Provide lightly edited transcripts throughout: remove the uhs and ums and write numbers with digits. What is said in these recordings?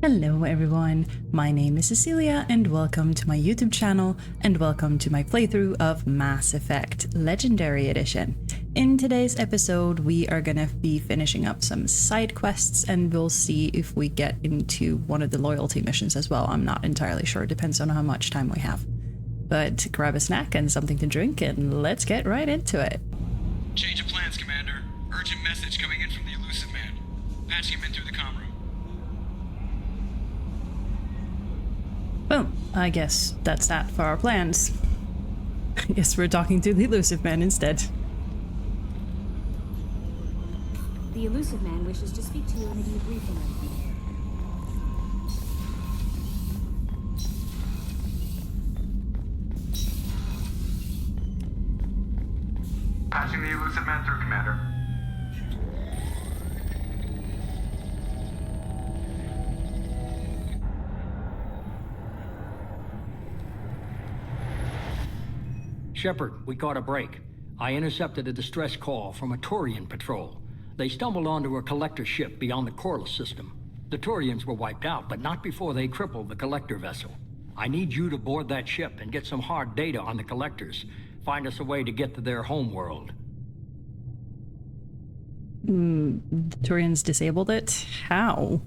Hello everyone, my name is Cecilia and welcome to my YouTube channel and welcome to my playthrough of Mass Effect Legendary Edition. In today's episode we are gonna be finishing up some side quests and we'll see if we get into one of the loyalty missions as well. I'm not entirely sure, depends on how much time we have. But grab a snack and something to drink and let's get right into it. Change of plans, Commander. Urgent message coming in from the elusive man. Patching him in through the comm room. Boom. I guess that's that for our plans. I guess we're talking to the elusive man instead. The elusive man wishes to speak to you in the debriefing room. Patching the elusive man through, Commander. Shepard, we caught a break. I intercepted a distress call from a Turian patrol. They stumbled onto a collector ship beyond the Corliss system. The Turians were wiped out, but not before they crippled the collector vessel. I need you to board that ship and get some hard data on the collectors. Find us a way to get to their homeworld. The Turians disabled it? How?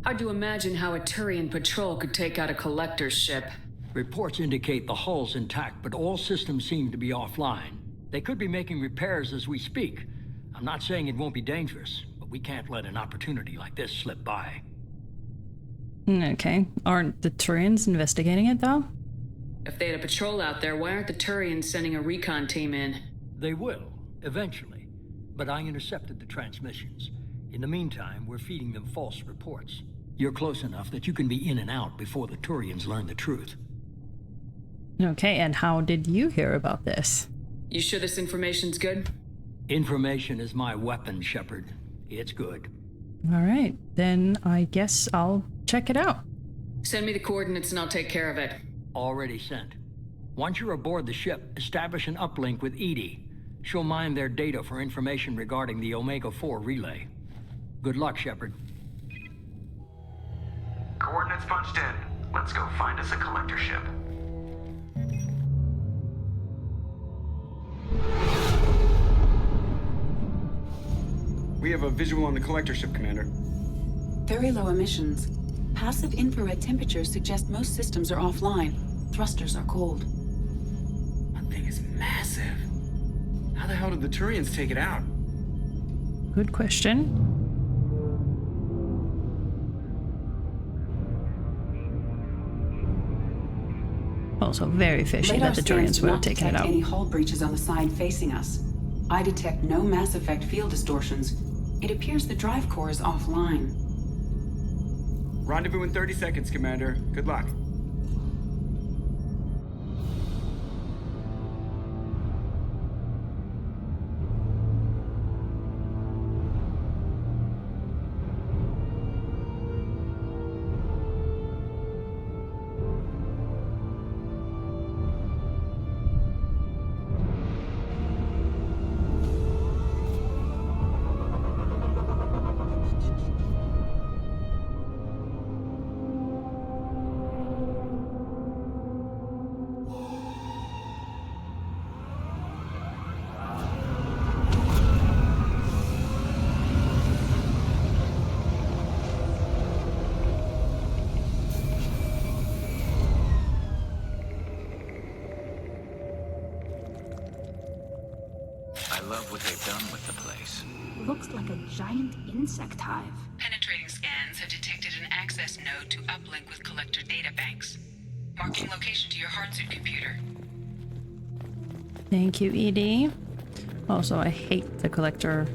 Hard to imagine how a Turian patrol could take out a collector's ship. Reports indicate the hull's intact, but all systems seem to be offline. They could be making repairs as we speak. I'm not saying it won't be dangerous, but we can't let an opportunity like this slip by. Okay. Aren't the Turians investigating it though? If they had a patrol out there, why aren't the Turians sending a recon team in? They will, eventually. But I intercepted the transmissions. In the meantime, we're feeding them false reports. You're close enough that you can be in and out before the Turians learn the truth. Okay, and how did you hear about this? You sure this information's good? Information is my weapon, Shepard. It's good. Alright, then I guess I'll check it out. Send me the coordinates and I'll take care of it. Already sent. Once you're aboard the ship, establish an uplink with EDI. She'll mine their data for information regarding the Omega-4 relay. Good luck, Shepard. Coordinates punched in. Let's go find us a collector ship. We have a visual on the collector ship, Commander. Very low emissions. Passive infrared temperatures suggest most systems are offline. Thrusters are cold. That thing is massive. How the hell did the Turians take it out? Good question. Also very fishy that the Turians would have taken it out. Any hull breaches on the side facing us. I detect no Mass Effect field distortions. It appears the drive core is offline. Rendezvous in 30 seconds, Commander. Good luck. I love what they've done with the place. Looks like a giant insect hive. Penetrating scans have detected an access node to uplink with collector data banks. Marking location to your hardsuit computer. Thank you, ED. Also, I hate the collector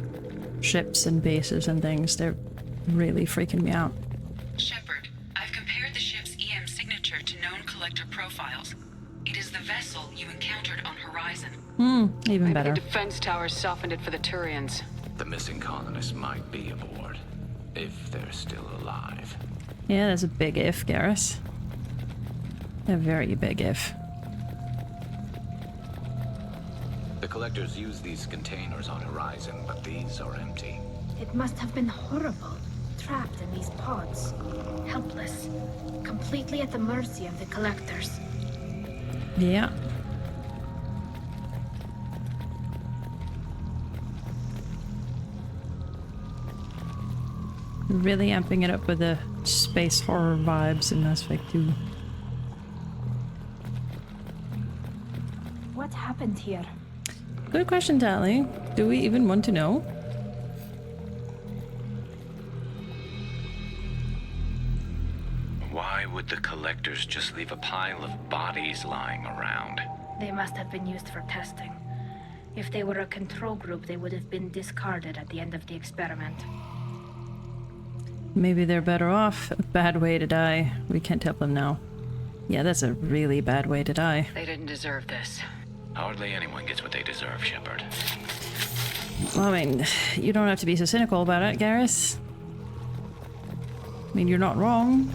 ships and bases and things. They're really freaking me out. Shepard, I've compared the ship's EM signature to known collector profiles. It is the vessel you encountered on Horizon. Even better. The defense tower softened it for the Turians. The missing colonists might be aboard, if they're still alive. Yeah, that's a big if, Garrus. A very big if. The collectors use these containers on Horizon, but these are empty. It must have been horrible. trapped in these pods, helpless, completely at the mercy of the collectors. Yeah. Really amping it up with the space horror vibes in Mass Effect 2. What happened here? Good question, Tally. Do we even want to know? Why would the collectors just leave a pile of bodies lying around? They must have been used for testing. If they were a control group, they would have been discarded at the end of the experiment. Maybe they're better off. A bad way to die. We can't help them now. Yeah, that's a really bad way to die. They didn't deserve this. Hardly anyone gets what they deserve, Shepard. Well, I mean, you don't have to be so cynical about it, Garrus. I mean, you're not wrong.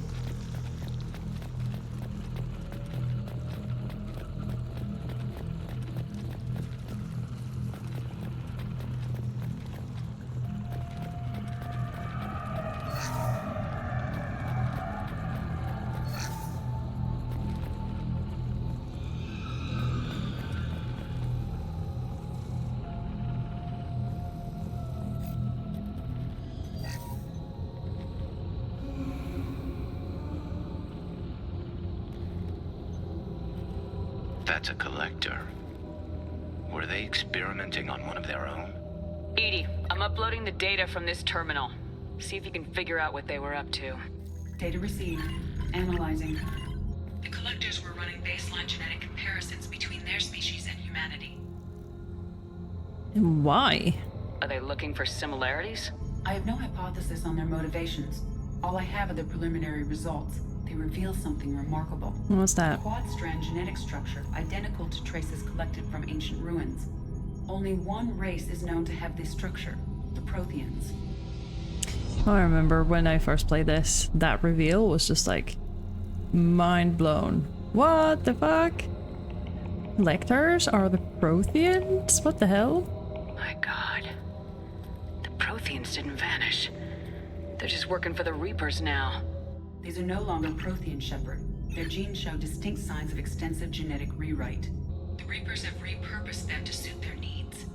That's a collector. Were they experimenting on one of their own? Edie, I'm uploading the data from this terminal. See if you can figure out what they were up to. Data received. Analyzing. The collectors were running baseline genetic comparisons between their species and humanity. And why? Are they looking for similarities? I have no hypothesis on their motivations. All I have are the preliminary results. They reveal something remarkable. What's that? Quad-strand genetic structure, identical to traces collected from ancient ruins. Only one race is known to have this structure, the Protheans. Oh, I remember when I first played this, that reveal was just like mind blown. What the fuck? Lectors are the Protheans? What the hell? My god. The Protheans didn't vanish. They're just working for the Reapers now. These are no longer Prothean, Shepard. Their genes show distinct signs of extensive genetic rewrite. The Reapers have repurposed them to suit their needs.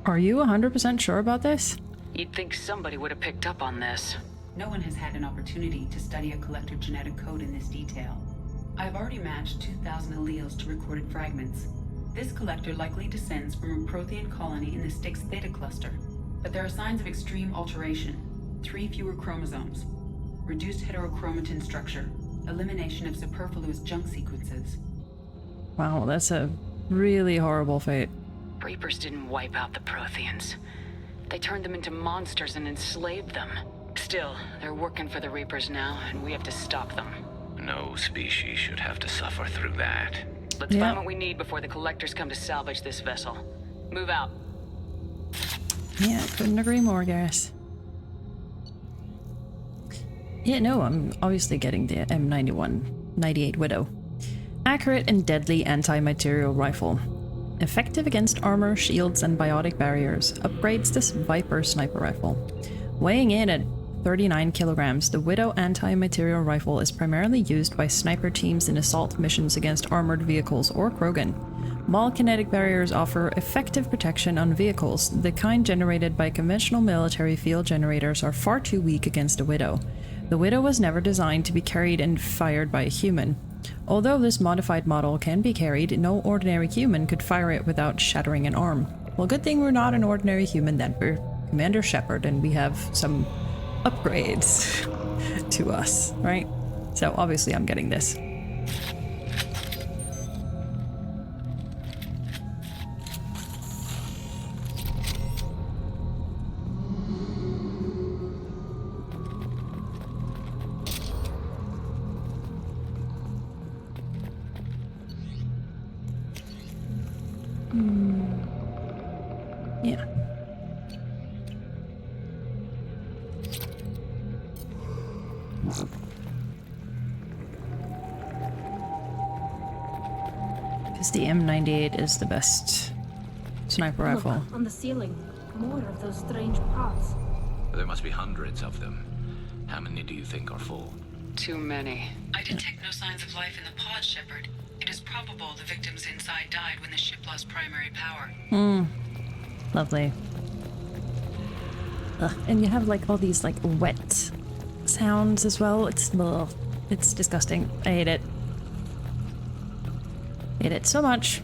Are you 100% sure about this? You'd think somebody would have picked up on this. No one has had an opportunity to study a collector genetic code in this detail. I've already matched 2,000 alleles to recorded fragments. This collector likely descends from a Prothean colony in the Styx Theta cluster. But there are signs of extreme alteration. 3 fewer chromosomes. Reduced heterochromatin structure. Elimination of superfluous junk sequences. Wow, that's a really horrible fate. Reapers didn't wipe out the Protheans. They turned them into monsters and enslaved them. Still, they're working for the Reapers now, and we have to stop them. No species should have to suffer through that. Let's find what we need before the collectors come to salvage this vessel. Move out. Yeah, couldn't agree more, Garrus. Yeah, no, I'm obviously getting the M91-98 Widow. Accurate and deadly anti-material rifle. Effective against armor, shields, and biotic barriers. Upgrades this Viper sniper rifle. Weighing in at 39 kilograms, the Widow anti-material rifle is primarily used by sniper teams in assault missions against armored vehicles or Krogan. While kinetic barriers offer effective protection on vehicles, the kind generated by conventional military field generators are far too weak against a Widow. The Widow was never designed to be carried and fired by a human. Although this modified model can be carried, no ordinary human could fire it without shattering an arm. Well, good thing we're not an ordinary human then. We're Commander Shepard and we have some upgrades to us, right? So obviously I'm getting this. Yeah. Because the M98 is the best sniper rifle. Look, on the ceiling, more of those strange pods. There must be hundreds of them. How many do you think are full? Too many. I detect no signs of life in the pod, Shepard. It is probable the victims inside died when the ship lost primary power. Lovely. Ugh. And you have like all these like wet sounds as well. It's disgusting. I hate it. Hate it so much.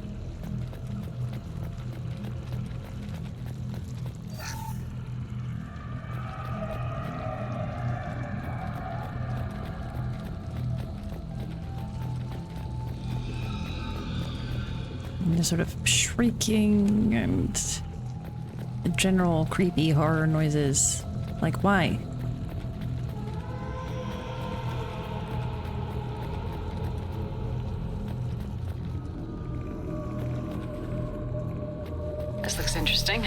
And just sort of shrieking and general creepy horror noises. Like, why? This looks interesting.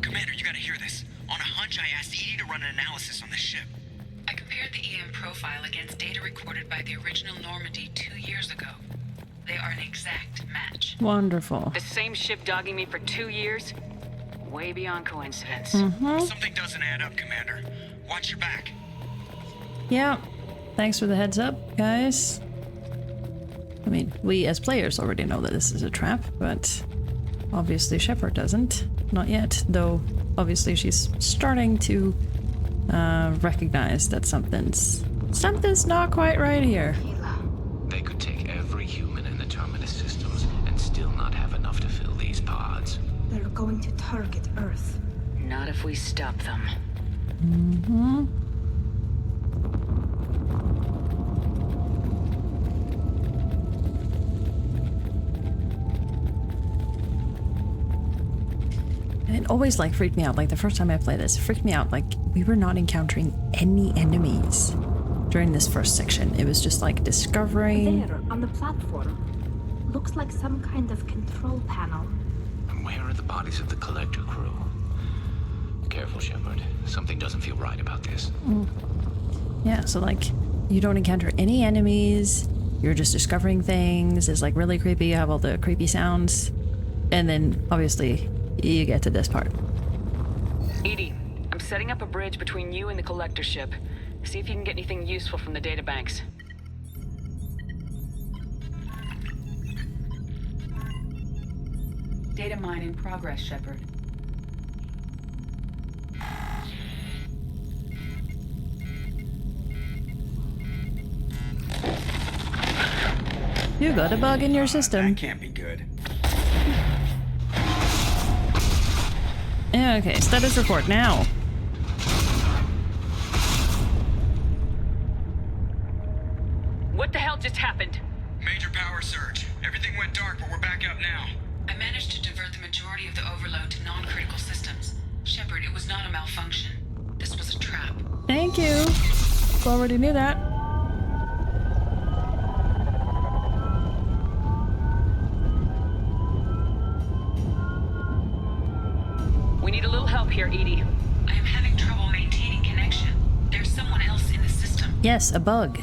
Commander, you gotta hear this. On a hunch, I asked Edie to run an analysis on this ship. I compared the EM profile against data recorded by the original Normandy 2 years ago. They are an exact match. Wonderful. The same ship dogging me for 2 years? Way beyond coincidence. Something doesn't add up, Commander. Watch your back. Yeah. Thanks for the heads up, guys. I mean, we as players already know that this is a trap, but obviously Shepard doesn't. Not yet, though obviously she's starting to recognize that something's not quite right here. They could take every human in the Terminus systems and still not have enough to fill these pods. They're going to target Earth. Not if we stop them. It always like freaked me out. Like the first time I played this, it freaked me out. Like we were not encountering any enemies during this first section. It was just like discovering. There, on the platform. Looks like some kind of control panel. And where are the bodies of the Collector crew? Careful, Shepard. Something doesn't feel right about this. Yeah, so like you don't encounter any enemies. You're just discovering things. It's like really creepy. You have all the creepy sounds. And then obviously you get to this part. Edie, I'm setting up a bridge between you and the Collector ship. See if you can get anything useful from the databanks. Data mine in progress, Shepard. You got a bug in your system. That can't be good. Yeah, okay, status report now. What the hell just happened? Major power surge. Everything went dark, but we're back up now. I managed to divert the majority of the overload to non-critical systems. Shepard, it was not a malfunction. This was a trap. Thank you. Already knew that. We need a little help here, Edie. I am having trouble maintaining connection. There's someone else in the system. Yes, a bug.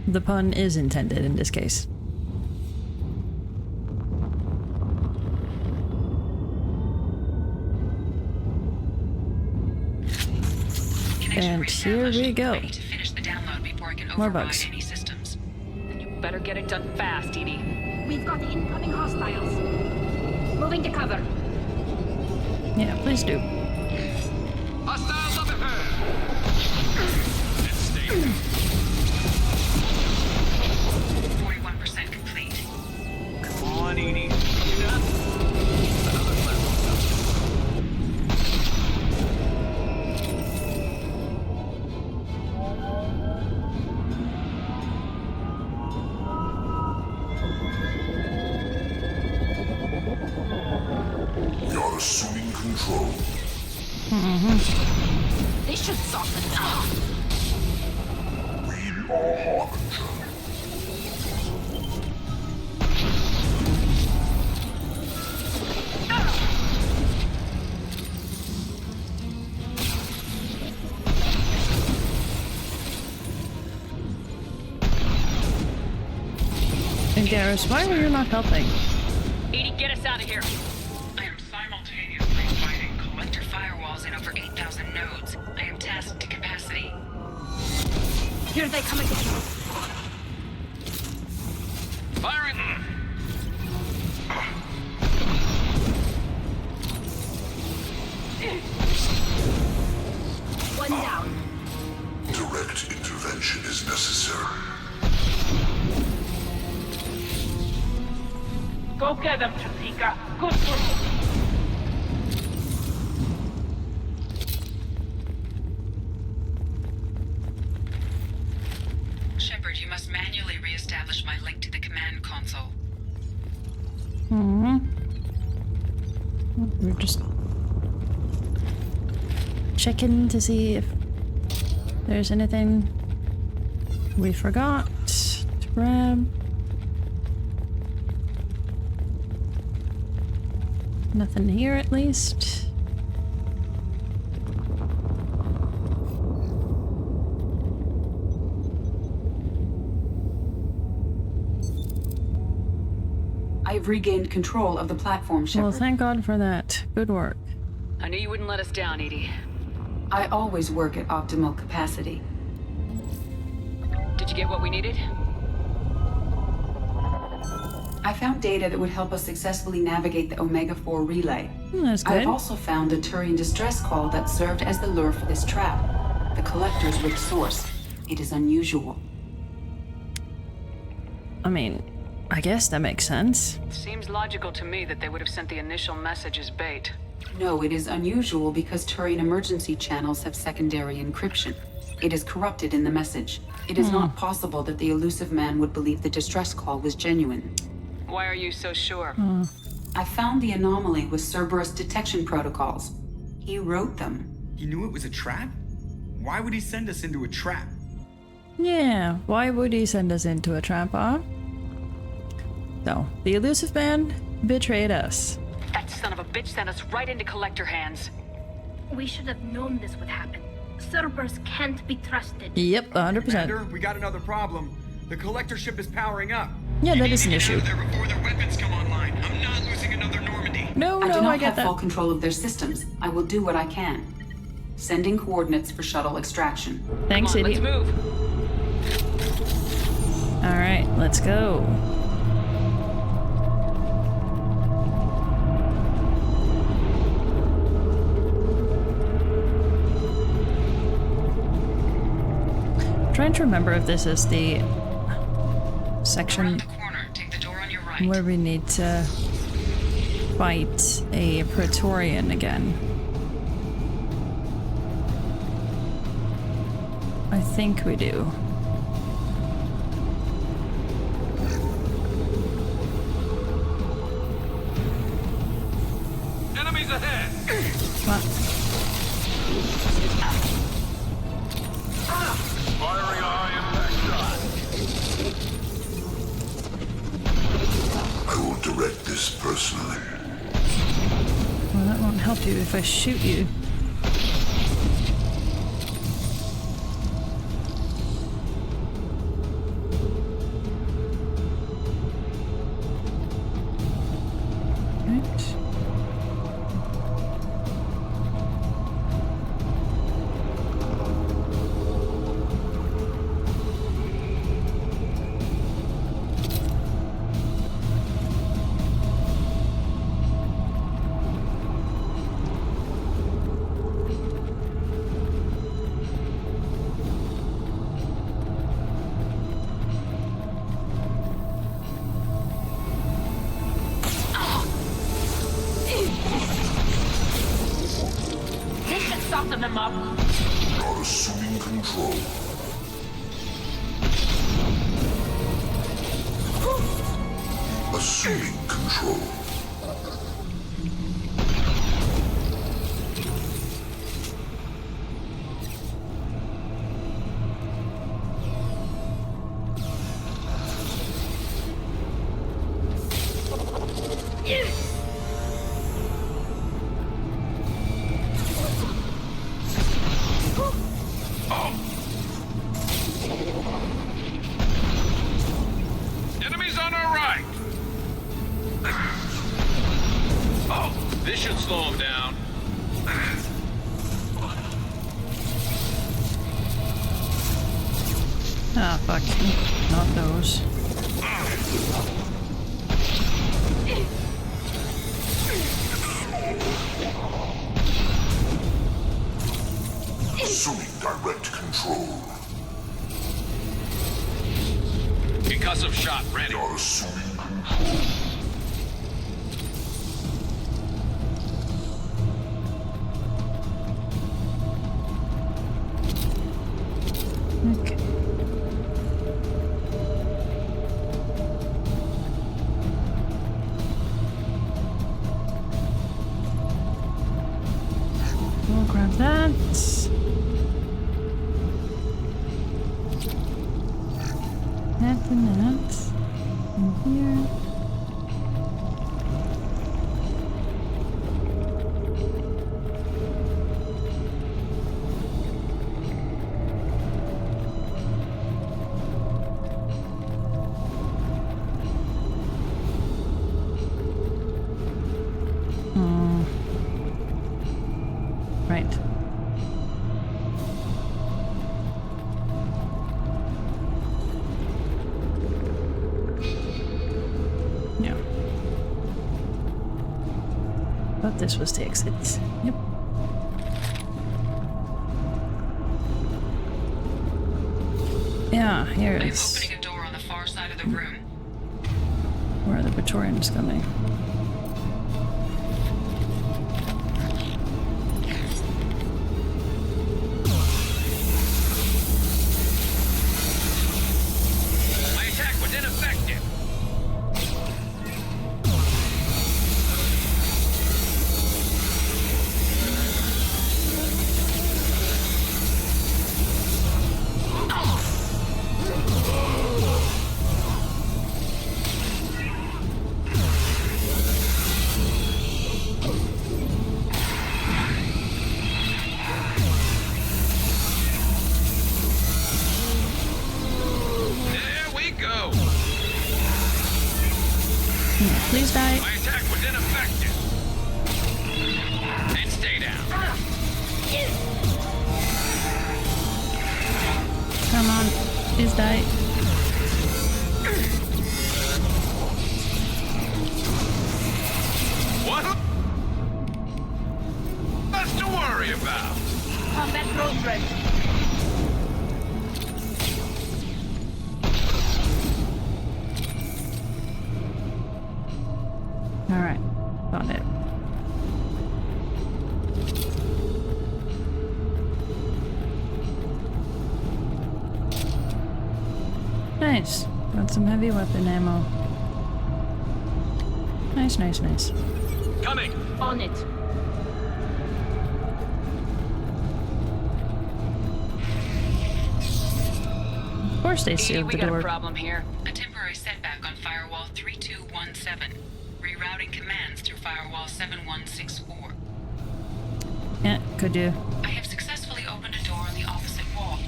The pun is intended in this case. And here we go. Ready to finish the download before I can More override bugs. any systems. Then you better get it done fast, Edie. We've got incoming hostiles. Moving to cover. Yeah, please do. Hostiles up ahead! Let's stay. 41% complete. Come on, Edie. We are assuming control. They should soften down. We are Harbinger. And Garrus, why were you not helping? Edie, get us out of here. I am simultaneously Here they come again. Firing! One down. Direct intervention is necessary. Go get them, Chasika. Good for you. Shepard, you must manually re-establish my link to the command console. We're just checking to see if there's anything we forgot to grab. Nothing here, at least. I've regained control of the platform, Shepard. Well, thank God for that. Good work. I knew you wouldn't let us down, Edie. I always work at optimal capacity. Did you get what we needed? I found data that would help us successfully navigate the Omega-4 relay. That's good. I've also found a Turian distress call that served as the lure for this trap. The collector's with source. It is unusual. I mean, I guess that makes sense. Seems logical to me that they would have sent the initial message as bait. No, it is unusual because Turian emergency channels have secondary encryption. It is corrupted in the message. It is not possible that the elusive man would believe the distress call was genuine. Why are you so sure? I found the anomaly with Cerberus detection protocols. He wrote them. He knew it was a trap? Why would he send us into a trap? Yeah, why would he send us into a trap, huh? So, the elusive man betrayed us. That son of a bitch sent us right into collector hands. We should have known this would happen. Cerberus can't be trusted. Yep, 100%. Commander, we got another problem. The collector ship is powering up. Yeah, You that need is to an get issue. out of there before their weapons come online. I'm not losing another Normandy. No, I do no, not I get have full that. control of their systems. I will do what I can. Sending coordinates for shuttle extraction. Thanks, Come on, idiot. let's move. Alright, let's go. Trying to remember if this is the section Around the corner. Take the door on your right. where we need to fight a Praetorian again. I think we do. Enemies ahead! Come on. Firing eye impact shot. I will direct this personally. Well, that won't help you if I shoot you. Right. This should soften them up. Not assuming control. Assuming control. Enemies on our right! Oh, this should slow them down. Ah, fuck. Not those. Assuming direct control. Concussive shot ready. You're assuming control. Okay. We'll grab that. That and that. In here. Right. Yeah. But this was the exit. Yep. Yeah, here I'm is opening a door on the far side of the room. where the Praetorian's coming. My attack was ineffective. There we go. Please die. My attack was ineffective. And stay down. Come on. Please die. What? Nothing to worry about. Combat road ready. Alright. Found it. Nice. Got some heavy weapon ammo. Nice, nice, nice. Coming. On it. Of course they sealed We the got a door. problem here. A temporary setback on firewall 3217. Rerouting commands through firewall 7164. Yeah, could you? I have successfully opened a door on the opposite wall.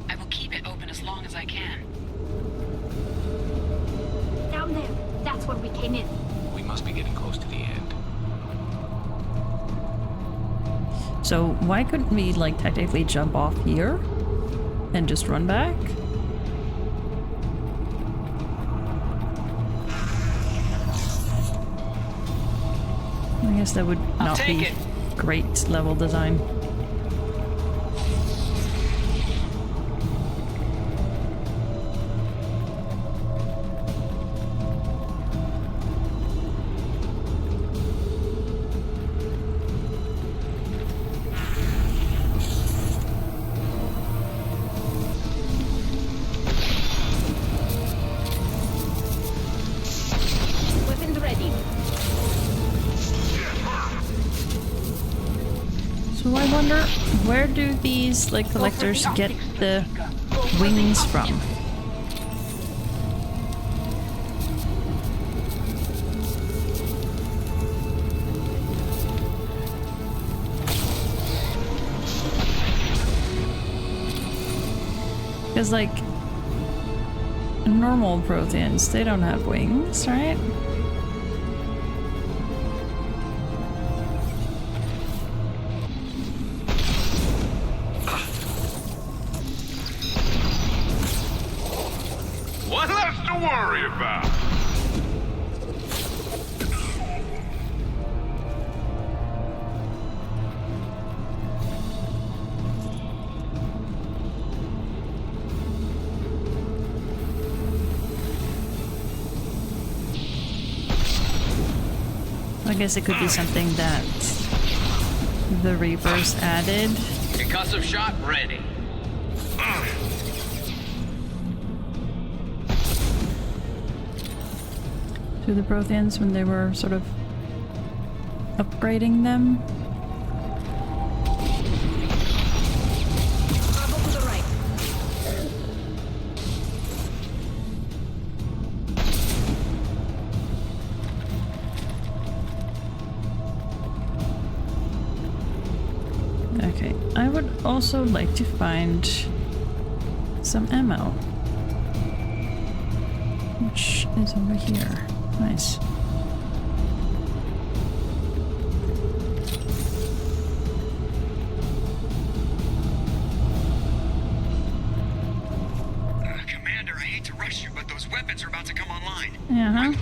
I will keep it open as long as I can. Down there. That's where we came in. We must be getting close to the end. So why couldn't we like technically jump off here and just run back? I guess that would not take be it. great level design. Weapons ready. So I wonder, where do these like collectors get the wings from? Because like normal Protheans, they don't have wings, right? I guess it could be something that the Reapers added. Concussive shot ready. To the Protheans when they were sort of upgrading them. To the right. Okay, I would also like to find some ammo. Which is over here. Nice. Commander, I hate to rush you, but those weapons are about to come online. Uh-huh.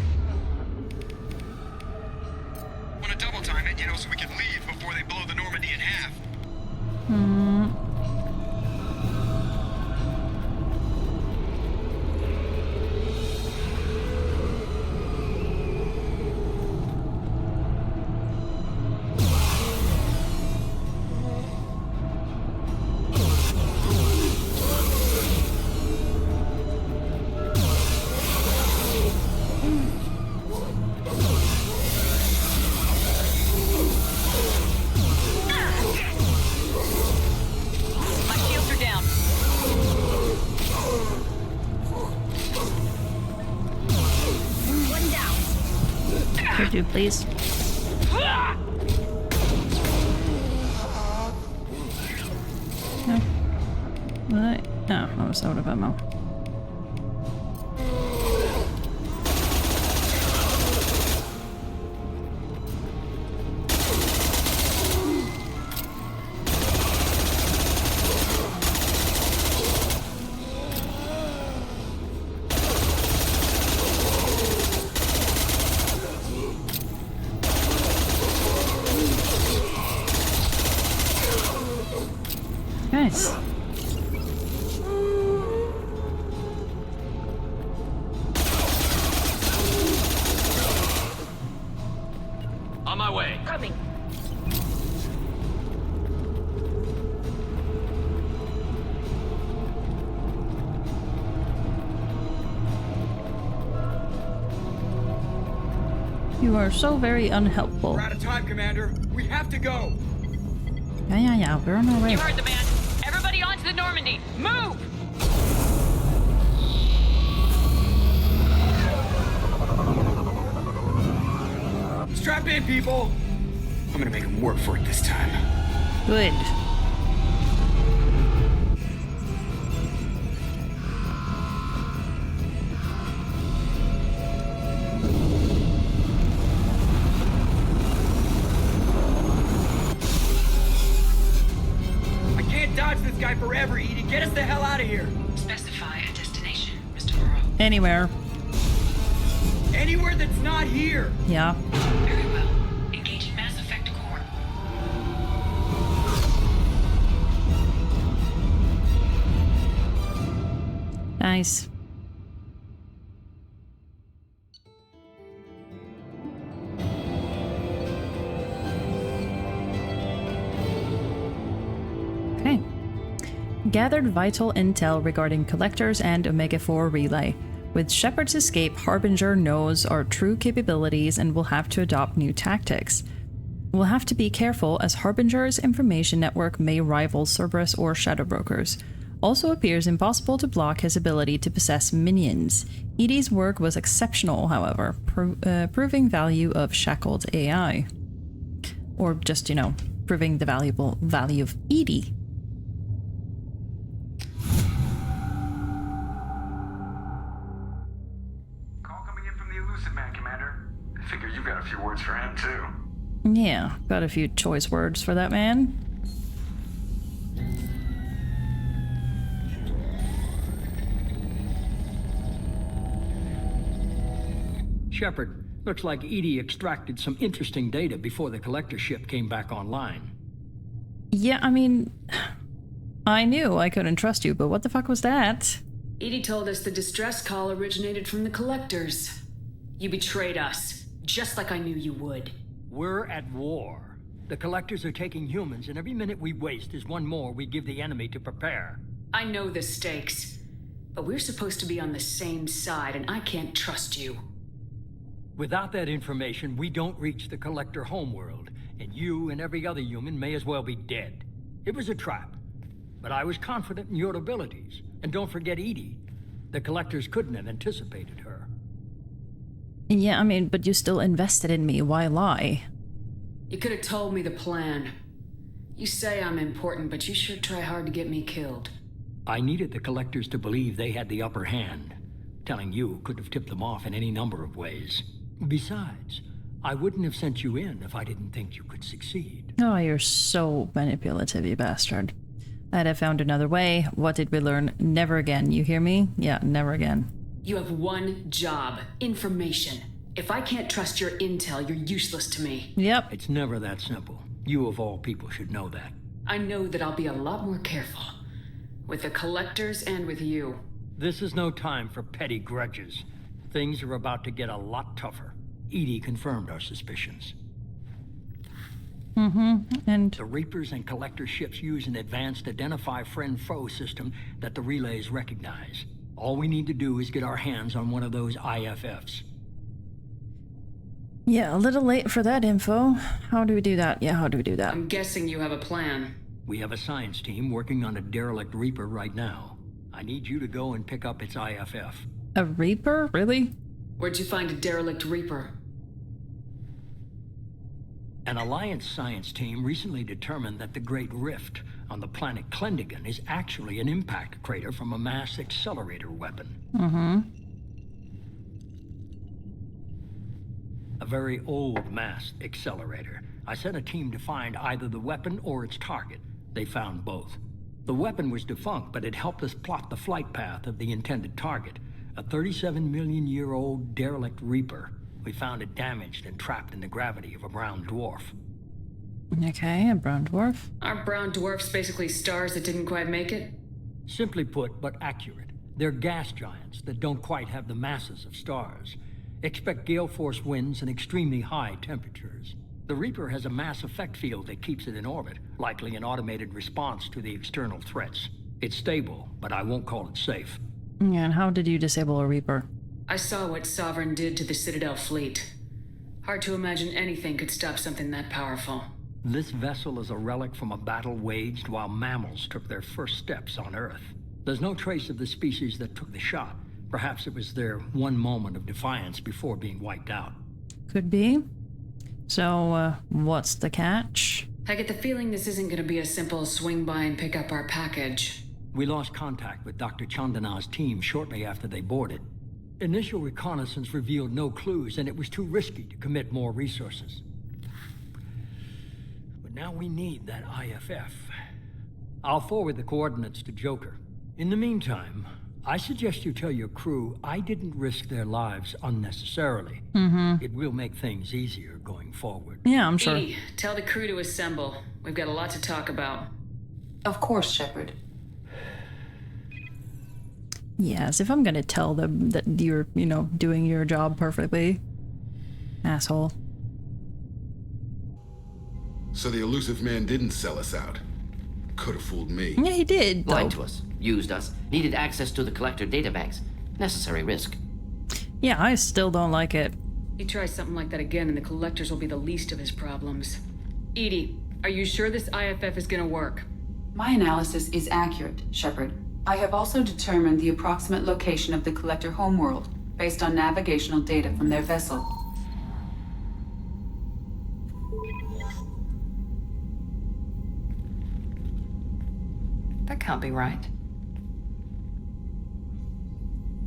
Want to double time it, so we can leave before they blow the Normandy in half. Could you please? No. What? No, I was out of ammo. Nice. On my way. Coming. You are so very unhelpful. We're out of time, Commander. We have to go. Yeah, we're on our way. You heard the man. Everybody onto the Normandy. Move! Strap in, people. I'm gonna make them work for it this time. Good. Dodge this guy forever, Edie. Get us the hell out of here. Specify a destination, Mr. Moreau. Anywhere. Anywhere that's not here. Yeah. Very well. Engaging Mass Effect core. Nice. Okay. Gathered vital intel regarding Collectors and Omega-4 Relay. With Shepard's escape, Harbinger knows our true capabilities and will have to adopt new tactics. We'll have to be careful as Harbinger's information network may rival Cerberus or Shadow Brokers. Also appears impossible to block his ability to possess minions. Edie's work was exceptional, however, proving value of shackled AI. Or just, proving the value of Edie. Call coming in from the Elusive Man, Commander. I figure you got a few words for him, too. Yeah, got a few choice words for that man. Shepard, looks like Edie extracted some interesting data before the collector ship came back online. Yeah, I knew I couldn't trust you, but what the fuck was that? Edie told us the distress call originated from the Collectors. You betrayed us, just like I knew you would. We're at war. The Collectors are taking humans, and every minute we waste is one more we give the enemy to prepare. I know the stakes, but we're supposed to be on the same side, and I can't trust you. Without that information, we don't reach the Collector homeworld, and you and every other human may as well be dead. It was a trap, but I was confident in your abilities. And don't forget Edie. The Collectors couldn't have anticipated her. Yeah, I mean, but you still invested in me. Why lie? You could have told me the plan. You say I'm important, but you sure try hard to get me killed. I needed the Collectors to believe they had the upper hand. Telling you could have tipped them off in any number of ways. Besides, I wouldn't have sent you in if I didn't think you could succeed. Oh, you're so manipulative, you bastard. I'd have found another way. What did we learn? Never again. You hear me? Yeah, never again. You have one job. Information. If I can't trust your intel, you're useless to me. Yep. It's never that simple. You of all people should know that. I know that I'll be a lot more careful. With the Collectors and with you. This is no time for petty grudges. Things are about to get a lot tougher. Edie confirmed our suspicions. And the Reapers and Collector ships use an advanced identify friend-foe system that the relays recognize. All we need to do is get our hands on one of those IFFs. Yeah, a little late for that info. How do we do that? Yeah, how do we do that? I'm guessing you have a plan. We have a science team working on a derelict Reaper right now. I need you to go and pick up its IFF. A Reaper? Really? Where'd you find a derelict Reaper? An Alliance science team recently determined that the Great Rift on the planet Klendigan is actually an impact crater from a mass accelerator weapon. A very old mass accelerator. I sent a team to find either the weapon or its target. They found both. The weapon was defunct, but it helped us plot the flight path of the intended target. A 37-million-year-old derelict Reaper. We found it damaged and trapped in the gravity of a brown dwarf. Okay, a brown dwarf. Are brown dwarfs basically stars that didn't quite make it? Simply put, but accurate. They're gas giants that don't quite have the masses of stars. Expect gale force winds and extremely high temperatures. The Reaper has a mass effect field that keeps it in orbit, likely an automated response to the external threats. It's stable, but I won't call it safe. Yeah, and how did you disable a Reaper? I saw what Sovereign did to the Citadel fleet. Hard to imagine anything could stop something that powerful. This vessel is a relic from a battle waged while mammals took their first steps on Earth. There's no trace of the species that took the shot. Perhaps it was their one moment of defiance before being wiped out. Could be. So, what's the catch? I get the feeling this isn't going to be a simple swing by and pick up our package. We lost contact with Dr. Chandana's team shortly after they boarded. Initial reconnaissance revealed no clues, and it was too risky to commit more resources. But now we need that IFF. I'll forward the coordinates to Joker. In the meantime, I suggest you tell your crew I didn't risk their lives unnecessarily. It will make things easier going forward. Yeah, I'm sure. Edie, tell the crew to assemble. We've got a lot to talk about. Of course, Shepard. Yes, if I'm gonna tell them that you're, doing your job perfectly. Asshole. So the elusive man didn't sell us out. Could have fooled me. Yeah, he did. Lied to us, used us, needed access to the Collector databanks. Necessary risk. Yeah, I still don't like it. You try something like that again and the Collectors will be the least of his problems. Edie, are you sure this IFF is gonna work? My analysis is accurate, Shepard. I have also determined the approximate location of the Collector homeworld based on navigational data from their vessel. That can't be right.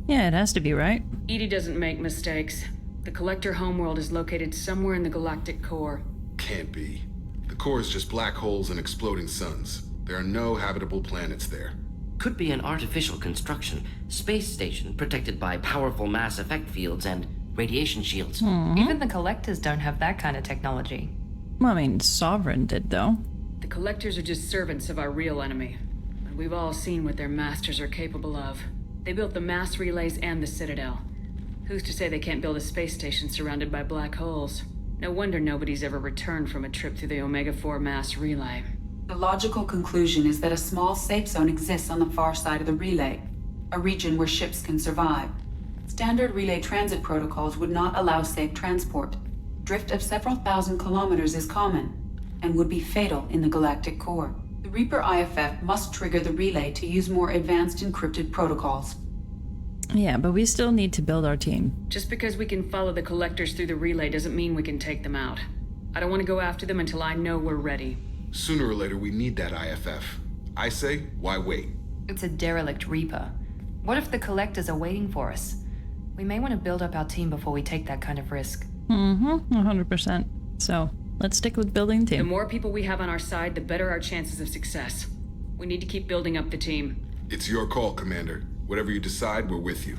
Yeah, it has to be, right? Edie doesn't make mistakes. The Collector homeworld is located somewhere in the galactic core. Can't be. The core is just black holes and exploding suns. There are no habitable planets there. Could be an artificial construction, space station protected by powerful mass effect fields and radiation shields. Even the Collectors don't have that kind of technology. Well, I mean, Sovereign did, though. The Collectors are just servants of our real enemy. But we've all seen what their masters are capable of. They built the mass relays and the Citadel. Who's to say they can't build a space station surrounded by black holes? No wonder nobody's ever returned from a trip through the Omega-4 mass relay. The logical conclusion is that a small safe zone exists on the far side of the relay, a region where ships can survive. Standard relay transit protocols would not allow safe transport. Drift of several thousand kilometers is common, and would be fatal in the galactic core. The Reaper IFF must trigger the relay to use more advanced encrypted protocols. Yeah, but we still need to build our team. Just because we can follow the collectors through the relay doesn't mean we can take them out. I don't want to go after them until I know we're ready. Sooner or later, we need that IFF. I say, why wait? It's a derelict Reaper. What if the collectors are waiting for us? We may want to build up our team before we take that kind of risk. 100%. So, let's stick with building team. The more people we have on our side, the better our chances of success. We need to keep building up the team. It's your call, Commander. Whatever you decide, we're with you.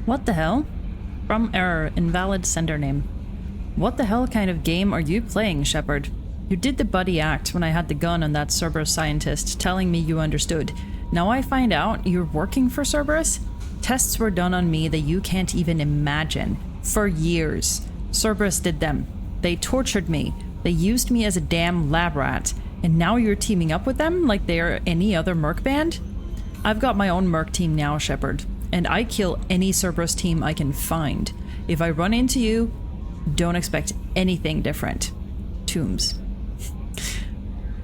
What the hell? From error, invalid sender name. What the hell kind of game are you playing, Shepard? You did the buddy act when I had the gun on that Cerberus scientist, telling me you understood. Now I find out you're working for Cerberus? Tests were done on me that you can't even imagine. For years. Cerberus did them. They tortured me. They used me as a damn lab rat. And now you're teaming up with them like they're any other merc band? I've got my own merc team now, Shepard. And I kill any Cerberus team I can find. If I run into you, don't expect anything different. Tombs.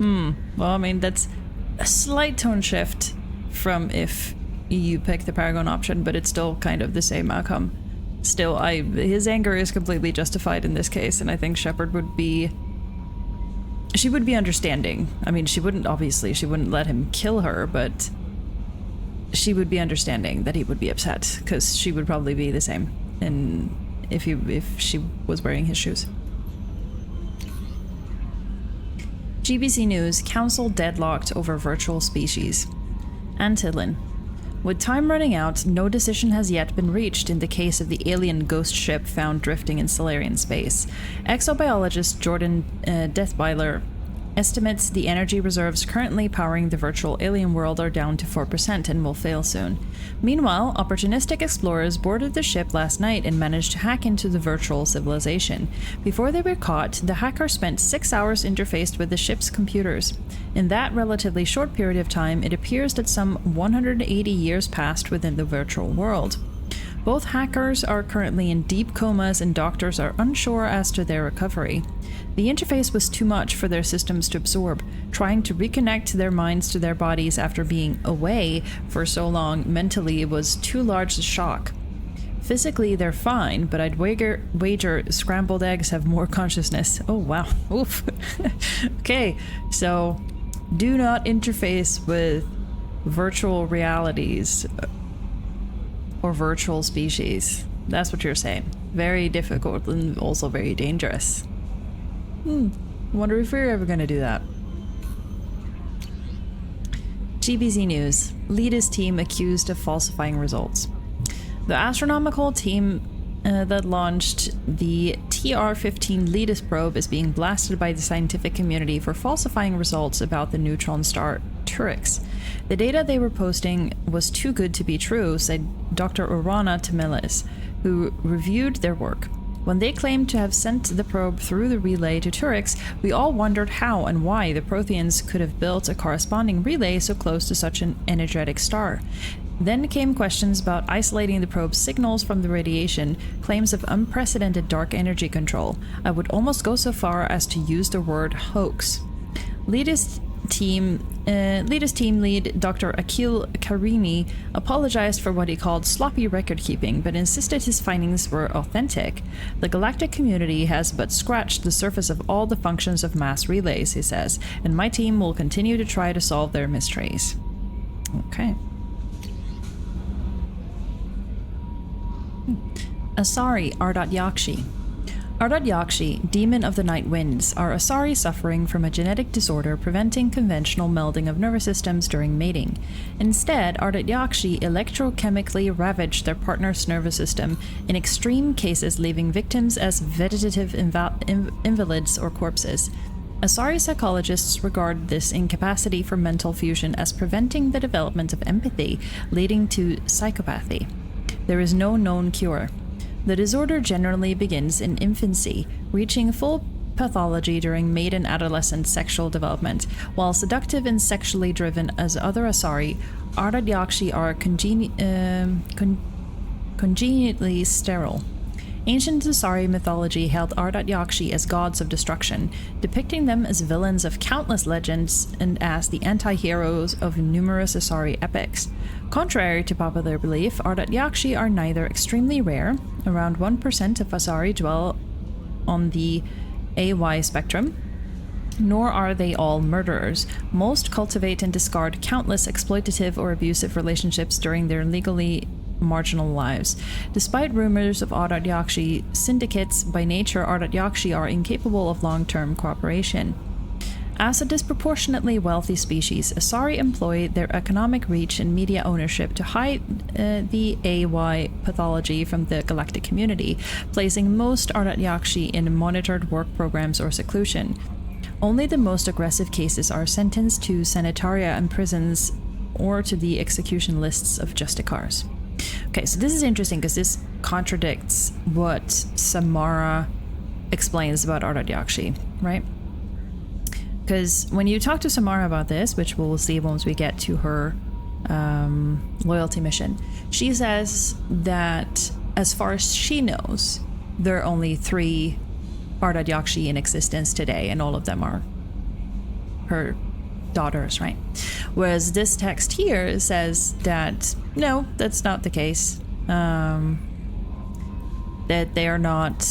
Well, I mean, that's a slight tone shift from if you pick the Paragon option, but it's still kind of the same outcome. Still, his anger is completely justified in this case, and I think Shepard would be... She would be understanding. I mean, she wouldn't let him kill her, but... she would be understanding that he would be upset, because she would probably be the same if she was wearing his shoes. GBC News, Council deadlocked over virtual species. Antillin. With time running out, no decision has yet been reached in the case of the alien ghost ship found drifting in Solarian space. Exobiologist Jordan Deathbyler estimates the energy reserves currently powering the virtual alien world are down to 4% and will fail soon. Meanwhile, opportunistic explorers boarded the ship last night and managed to hack into the virtual civilization. Before they were caught, the hackers spent 6 hours interfaced with the ship's computers. In that relatively short period of time, it appears that some 180 years passed within the virtual world. Both hackers are currently in deep comas and doctors are unsure as to their recovery. The interface was too much for their systems to absorb. Trying to reconnect their minds to their bodies after being away for so long mentally was too large a shock. Physically, they're fine, but I'd wager scrambled eggs have more consciousness. Oh, wow. Oof. Okay, so do not interface with virtual realities or virtual species. That's what you're saying. Very difficult and also very dangerous. Wonder if we're ever gonna do that. GBZ News. Leaders team accused of falsifying results. The astronomical team that launched the TR-15 Leadus probe is being blasted by the scientific community for falsifying results about the neutron star Turix. The data they were posting was too good to be true, said Dr. Orana Tamilis, who reviewed their work. When they claimed to have sent the probe through the relay to Turix, we all wondered how and why the Protheans could have built a corresponding relay so close to such an energetic star. Then came questions about isolating the probe's signals from the radiation, claims of unprecedented dark energy control. I would almost go so far as to use the word hoax. Leadus team lead Dr. Akil Karimi apologized for what he called sloppy record-keeping, but insisted his findings were authentic. The galactic community has but scratched the surface of all the functions of mass relays, he says, and my team will continue to try to solve their mysteries. Okay. Asari R.Yakshi. Ardat Yakshi, Demon of the Night Winds, are Asari suffering from a genetic disorder preventing conventional melding of nervous systems during mating. Instead, Ardat Yakshi electrochemically ravage their partner's nervous system, in extreme cases leaving victims as vegetative invalids or corpses. Asari psychologists regard this incapacity for mental fusion as preventing the development of empathy, leading to psychopathy. There is no known cure. The disorder generally begins in infancy, reaching full pathology during maiden adolescent sexual development. While seductive and sexually driven as other Asari, Ardat Yakshi are congenitally sterile. Ancient Asari mythology held Ardat Yakshi as gods of destruction, depicting them as villains of countless legends and as the anti-heroes of numerous Asari epics. Contrary to popular belief, Ardat Yakshi are neither extremely rare, around 1% of Asari dwell on the AY spectrum, nor are they all murderers. Most cultivate and discard countless exploitative or abusive relationships during their legally marginal lives. Despite rumors of Ardat Yakshi syndicates, by nature Ardat Yakshi are incapable of long-term cooperation. As a disproportionately wealthy species, Asari employ their economic reach and media ownership to hide the AY pathology from the galactic community, placing most Ardat Yakshi in monitored work programs or seclusion. Only the most aggressive cases are sentenced to sanitaria and prisons or to the execution lists of justicars. Okay, so this is interesting because this contradicts what Samara explains about Ardat Yakshi, right? Because when you talk to Samara about this, which we'll see once we get to her loyalty mission, she says that as far as she knows, there are only 3 Ardat Yakshi in existence today, and all of them are her daughters, right? Whereas this text here says that no, that's not the case. That they are not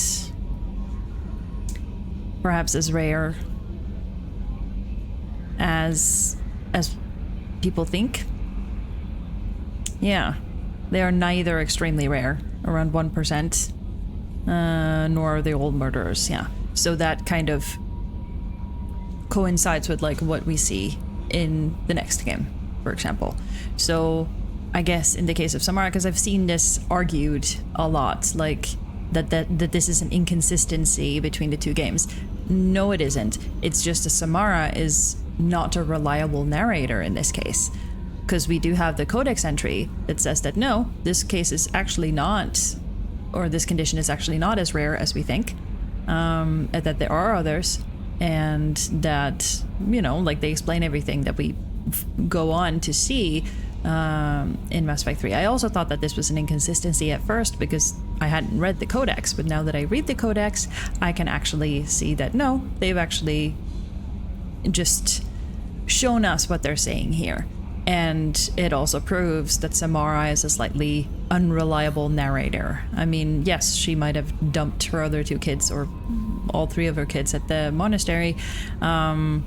perhaps as rare as people think. Yeah, they are neither extremely rare, around 1%, nor are they all murderers. Yeah, so that kind of coincides with like what we see in the next game, for example. So I guess in the case of Samara, because I've seen this argued a lot, like that this is an inconsistency between the 2 games. No, it isn't. It's just that Samara is not a reliable narrator in this case, because we do have the Codex entry that says that no, this case is actually not, or this condition is actually not as rare as we think, that there are others, and that, you know, like they explain everything that we go on to see in Mass Effect 3. I also thought that this was an inconsistency at first because I hadn't read the Codex, but now that I read the Codex, I can actually see that no, they've actually just shown us what they're saying here. And it also proves that Samara is a slightly unreliable narrator. I mean, yes, she might have dumped her other 2 kids, or all 3 of her kids at the monastery, and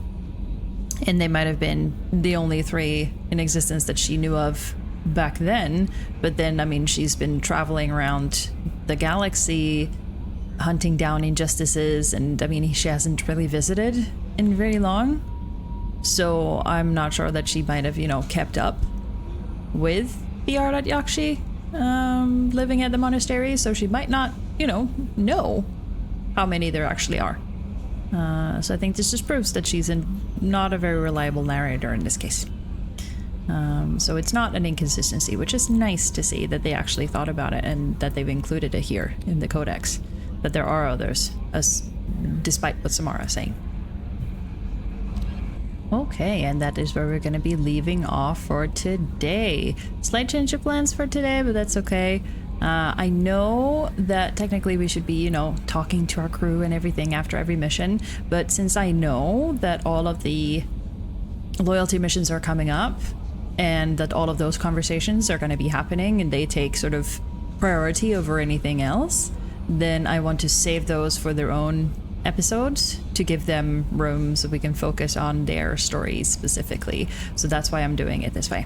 they might have been the only 3 in existence that she knew of back then. But then, I mean, she's been traveling around the galaxy, hunting down injustices, and I mean, she hasn't really visited in very long. So I'm not sure that she might have, you know, kept up with the Ardat Yakshi living at the monastery. So she might not, you know how many there actually are. So I think this just proves that she's not a very reliable narrator in this case. So it's not an inconsistency, which is nice to see that they actually thought about it and that they've included it here in the Codex. That there are others, despite what Samara is saying. Okay, and that is where we're going to be leaving off for today. Slight change of plans for today, but that's okay. I know that technically we should be, you know, talking to our crew and everything after every mission, but since I know that all of the loyalty missions are coming up and that all of those conversations are going to be happening and they take sort of priority over anything else, then I want to save those for their own episodes to give them room so we can focus on their stories specifically. So that's why I'm doing it this way.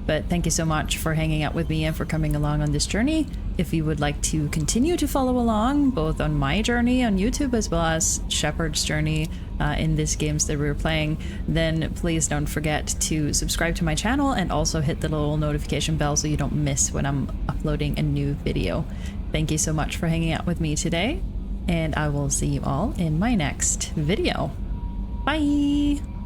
But thank you so much for hanging out with me and for coming along on this journey. If you would like to continue to follow along, both on my journey on YouTube as well as Shepard's journey in these games that we're playing, then please don't forget to subscribe to my channel and also hit the little notification bell so you don't miss when I'm uploading a new video. Thank you so much for hanging out with me today, and I will see you all in my next video. Bye!